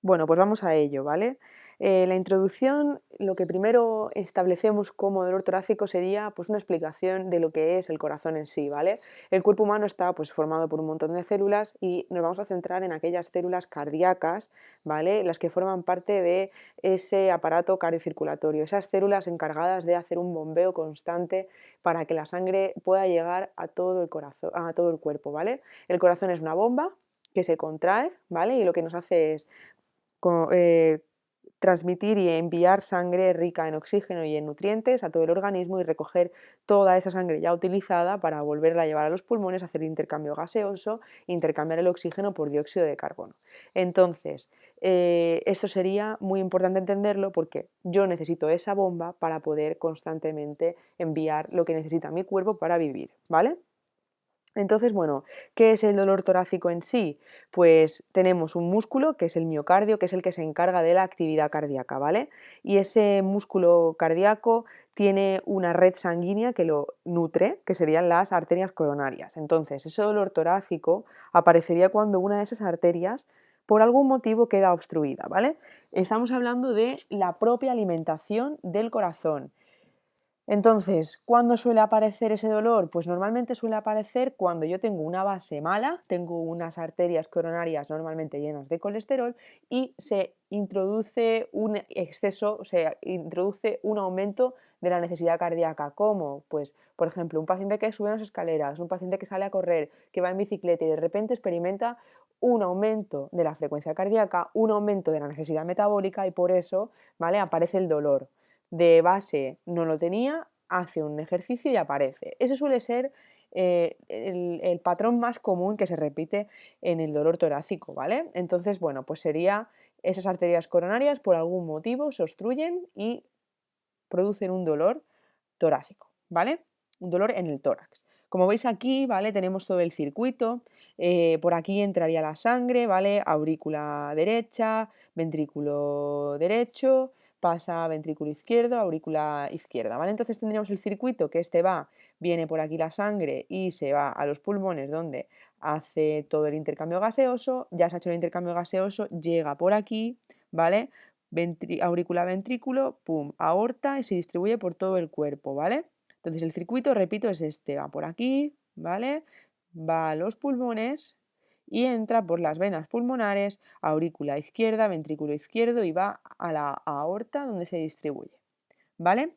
Bueno, pues vamos a ello, ¿vale? La introducción, lo que primero establecemos como dolor torácico sería pues una explicación de lo que es el corazón en sí, ¿vale? El cuerpo humano está pues formado por un montón de células y nos vamos a centrar en aquellas células cardíacas, ¿vale? Las que forman parte de ese aparato cardiocirculatorio, esas células encargadas de hacer un bombeo constante para que la sangre pueda llegar a todo el corazón, a todo el cuerpo, ¿vale? El corazón es una bomba que se contrae, ¿vale? Y lo que nos hace es co- eh, transmitir y enviar sangre rica en oxígeno y en nutrientes a todo el organismo y recoger toda esa sangre ya utilizada para volverla a llevar a los pulmones, hacer intercambio gaseoso, intercambiar el oxígeno por dióxido de carbono. Entonces, esto sería muy importante entenderlo porque yo necesito esa bomba para poder constantemente enviar lo que necesita mi cuerpo para vivir, ¿vale? Entonces, bueno, ¿qué es el dolor torácico en sí? Pues tenemos un músculo, que es el miocardio, que es el que se encarga de la actividad cardíaca, ¿vale? Y ese músculo cardíaco tiene una red sanguínea que lo nutre, que serían las arterias coronarias. Entonces, ese dolor torácico aparecería cuando una de esas arterias, por algún motivo, queda obstruida, ¿vale? Estamos hablando de la propia alimentación del corazón. Entonces, ¿cuándo suele aparecer ese dolor? Pues normalmente suele aparecer cuando yo tengo una base mala, tengo unas arterias coronarias normalmente llenas de colesterol y se introduce un exceso, se introduce un aumento de la necesidad cardíaca. ¿Cómo? Pues, por ejemplo, un paciente que sube unas escaleras, un paciente que sale a correr, que va en bicicleta y de repente experimenta un aumento de la frecuencia cardíaca, un aumento de la necesidad metabólica y por eso, ¿vale? Aparece el dolor de base no lo tenía, hace un ejercicio y aparece. Ese suele ser el patrón más común que se repite en el dolor torácico, ¿vale? Entonces, bueno, pues sería esas arterias coronarias por algún motivo se obstruyen y producen un dolor torácico, ¿vale? Un dolor en el tórax. Como veis aquí, ¿vale? Tenemos todo el circuito, por aquí entraría la sangre, ¿vale? Aurícula derecha, ventrículo derecho, pasa a ventrículo izquierdo, aurícula izquierda, ¿vale? Entonces tendríamos el circuito que viene por aquí la sangre y se va a los pulmones donde hace todo el intercambio gaseoso, ya se ha hecho el intercambio gaseoso, llega por aquí, ¿vale? Aurícula ventrículo, pum, aorta y se distribuye por todo el cuerpo, ¿vale? Entonces el circuito, repito, es este, va por aquí, ¿vale? Va a los pulmones y entra por las venas pulmonares, aurícula izquierda, ventrículo izquierdo y va a la aorta donde se distribuye, ¿vale?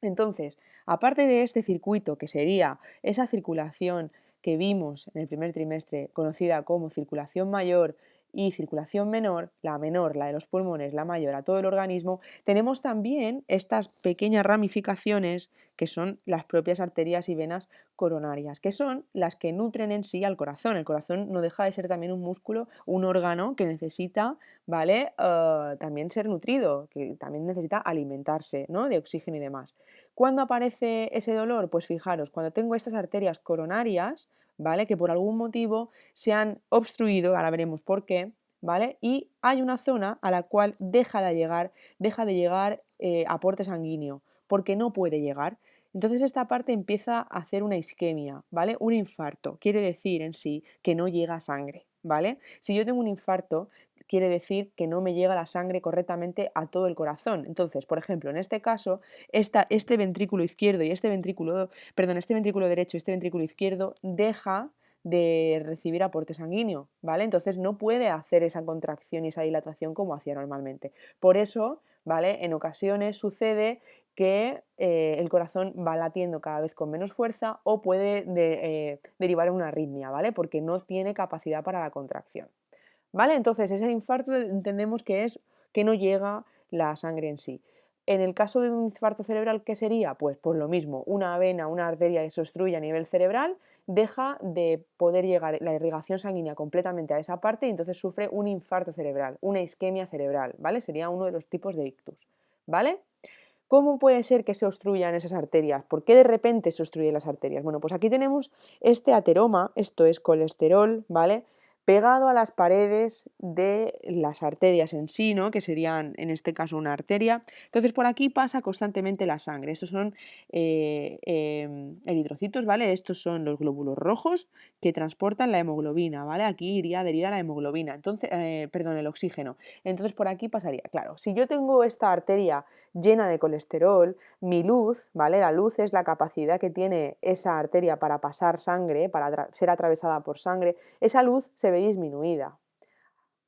Entonces, aparte de este circuito, que sería esa circulación que vimos en el primer trimestre, conocida como circulación mayor y circulación menor, la de los pulmones, la mayor a todo el organismo, tenemos también estas pequeñas ramificaciones que son las propias arterias y venas coronarias, que son las que nutren en sí al corazón. El corazón no deja de ser también un músculo, un órgano que necesita, ¿vale? También ser nutrido, que también necesita alimentarse, ¿no? De oxígeno y demás. ¿Cuándo aparece ese dolor? Pues fijaros, cuando tengo estas arterias coronarias, ¿vale? Que por algún motivo se han obstruido, ahora veremos por qué, ¿vale? Y hay una zona a la cual deja de llegar aporte sanguíneo, porque no puede llegar. Entonces esta parte empieza a hacer una isquemia, ¿vale? Un infarto, quiere decir en sí que no llega sangre, ¿vale? Si yo tengo un infarto, quiere decir que no me llega la sangre correctamente a todo el corazón. Entonces, por ejemplo, en este caso, este ventrículo izquierdo y este ventrículo derecho y este ventrículo izquierdo deja de recibir aporte sanguíneo, ¿vale? Entonces no puede hacer esa contracción y esa dilatación como hacía normalmente. Por eso, ¿vale? En ocasiones sucede que el corazón va latiendo cada vez con menos fuerza o puede derivar en una arritmia, ¿vale? Porque no tiene capacidad para la contracción. ¿Vale? Entonces, ese infarto entendemos que es que no llega la sangre en sí. En el caso de un infarto cerebral, ¿qué sería? Pues por lo mismo, una vena, una arteria que se obstruye a nivel cerebral, deja de poder llegar la irrigación sanguínea completamente a esa parte y entonces sufre un infarto cerebral, una isquemia cerebral, ¿vale? Sería uno de los tipos de ictus, ¿vale? ¿Cómo puede ser que se obstruyan esas arterias? ¿Por qué de repente se obstruyen las arterias? Bueno, pues aquí tenemos este ateroma, esto es colesterol, ¿vale? pegado a las paredes de las arterias en sí, ¿no? Que serían en este caso una arteria. Entonces por aquí pasa constantemente la sangre. Estos son eritrocitos, ¿vale? Estos son los glóbulos rojos que transportan la hemoglobina, ¿vale? Aquí iría adherida la hemoglobina, entonces, perdón, el oxígeno. Entonces por aquí pasaría, claro, si yo tengo esta arteria llena de colesterol, mi luz, ¿vale? La luz es la capacidad que tiene esa arteria para pasar sangre, para ser atravesada por sangre, esa luz se ve disminuida.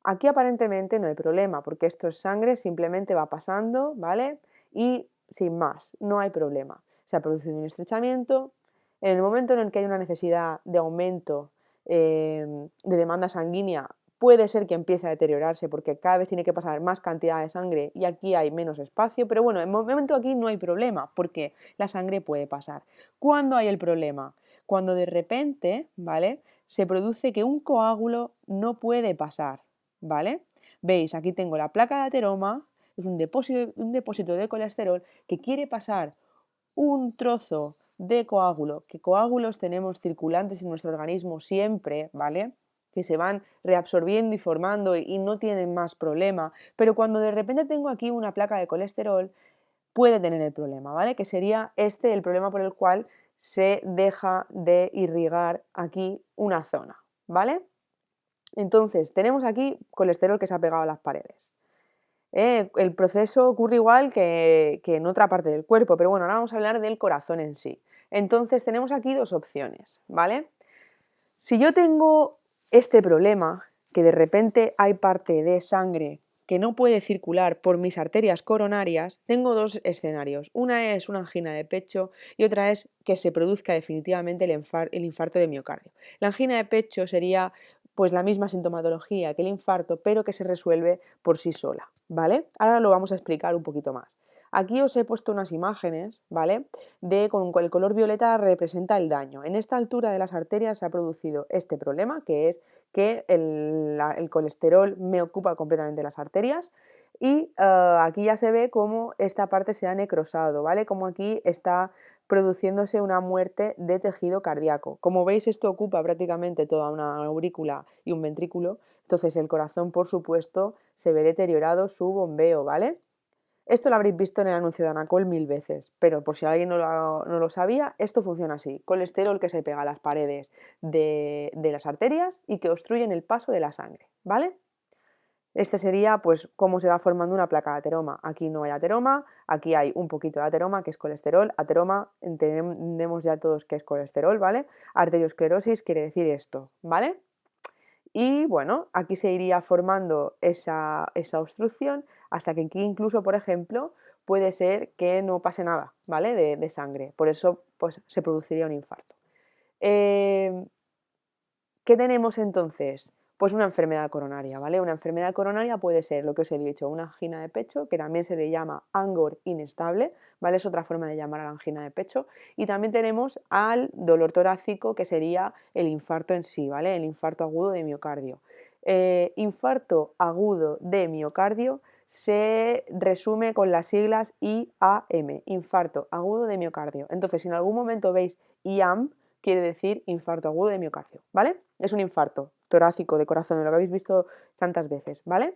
Aquí aparentemente no hay problema, porque esto es sangre, simplemente va pasando, ¿vale? Y sin más, no hay problema. Se ha producido un estrechamiento. En el momento en el que hay una necesidad de aumento de demanda sanguínea, puede ser que empiece a deteriorarse porque cada vez tiene que pasar más cantidad de sangre y aquí hay menos espacio, pero bueno, en el momento aquí no hay problema porque la sangre puede pasar. ¿Cuándo hay el problema? Cuando de repente, ¿vale? Se produce que un coágulo no puede pasar, ¿vale? Veis, aquí tengo la placa de ateroma, es un depósito de colesterol que quiere pasar un trozo de coágulo, que coágulos tenemos circulantes en nuestro organismo siempre, ¿vale? Que se van reabsorbiendo y formando y no tienen más problema, pero cuando de repente tengo aquí una placa de colesterol, puede tener el problema, ¿vale? Que sería este el problema por el cual se deja de irrigar aquí una zona, ¿vale? Entonces, tenemos aquí colesterol que se ha pegado a las paredes. El proceso ocurre igual que en otra parte del cuerpo, pero bueno, ahora vamos a hablar del corazón en sí. Entonces, tenemos aquí dos opciones, ¿vale? Si yo tengo este problema, que de repente hay parte de sangre que no puede circular por mis arterias coronarias, tengo dos escenarios. Una es una angina de pecho y otra es que se produzca definitivamente el infarto de miocardio. La angina de pecho sería pues la misma sintomatología que el infarto, pero que se resuelve por sí sola, ¿vale? Ahora lo vamos a explicar un poquito más. Aquí os he puesto unas imágenes, ¿vale? Con el color violeta representa el daño. En esta altura de las arterias se ha producido este problema, que es que el colesterol me ocupa completamente las arterias y aquí ya se ve cómo esta parte se ha necrosado, ¿vale? Como aquí está produciéndose una muerte de tejido cardíaco. Como veis, esto ocupa prácticamente toda una aurícula y un ventrículo, entonces el corazón, por supuesto, se ve deteriorado su bombeo, ¿vale? Esto lo habréis visto en el anuncio de Anacol 1000 veces, pero por si alguien no lo sabía, esto funciona así. Colesterol que se pega a las paredes de las arterias y que obstruyen el paso de la sangre, ¿vale? Este sería pues cómo se va formando una placa de ateroma. Aquí no hay ateroma, aquí hay un poquito de ateroma que es colesterol. Ateroma entendemos ya todos que es colesterol, ¿vale? Arteriosclerosis quiere decir esto, ¿vale? Y bueno, aquí se iría formando esa obstrucción hasta que aquí incluso, por ejemplo, puede ser que no pase nada, ¿vale? De sangre. Por eso pues, se produciría un infarto. ¿Qué tenemos entonces? Pues una enfermedad coronaria, ¿vale? Una enfermedad coronaria puede ser lo que os he dicho, una angina de pecho, que también se le llama angor inestable, ¿vale? Es otra forma de llamar a la angina de pecho. Y también tenemos al dolor torácico, que sería el infarto en sí, ¿vale? El infarto agudo de miocardio. Infarto agudo de miocardio se resume con las siglas IAM, infarto agudo de miocardio. Entonces, si en algún momento veis IAM, quiere decir infarto agudo de miocardio, ¿vale? Es un infarto torácico de corazón, lo que habéis visto tantas veces, ¿vale?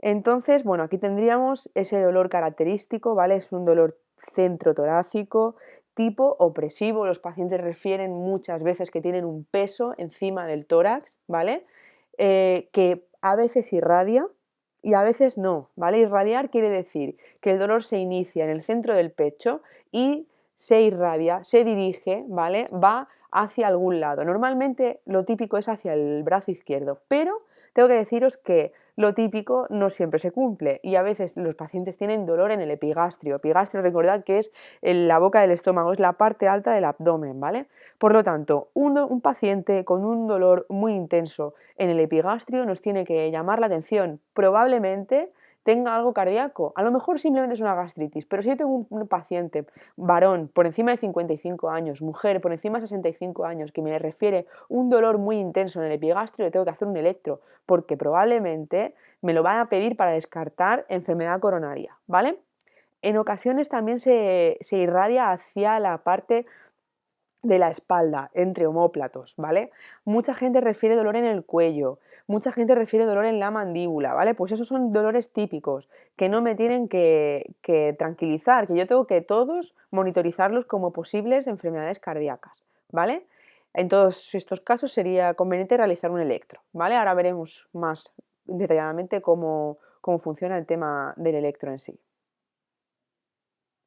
Entonces, bueno, aquí tendríamos ese dolor característico, ¿vale? Es un dolor centrotorácico, tipo opresivo. Los pacientes refieren muchas veces que tienen un peso encima del tórax, ¿vale? Que a veces irradia y a veces no, ¿vale? Irradiar quiere decir que el dolor se inicia en el centro del pecho y se irradia, se dirige, ¿vale? Va hacia algún lado. Normalmente lo típico es hacia el brazo izquierdo, pero tengo que deciros que lo típico no siempre se cumple y a veces los pacientes tienen dolor en el epigastrio. Epigastrio, recordad que es la boca del estómago, es la parte alta del abdomen, ¿vale? Por lo tanto, un paciente con un dolor muy intenso en el epigastrio nos tiene que llamar la atención. Probablemente tenga algo cardíaco, a lo mejor simplemente es una gastritis, pero si yo tengo un paciente varón por encima de 55 años, mujer por encima de 65 años, que me refiere un dolor muy intenso en el epigastrio, le tengo que hacer un electro, porque probablemente me lo van a pedir para descartar enfermedad coronaria, ¿vale? En ocasiones también se irradia hacia la parte de la espalda, entre omóplatos, ¿vale? Mucha gente refiere dolor en el cuello, mucha gente refiere dolor en la mandíbula, ¿vale? Pues esos son dolores típicos que no me tienen que tranquilizar, que yo tengo que todos monitorizarlos como posibles enfermedades cardíacas, ¿vale? En todos estos casos sería conveniente realizar un electro, ¿vale? Ahora veremos más detalladamente cómo funciona el tema del electro en sí.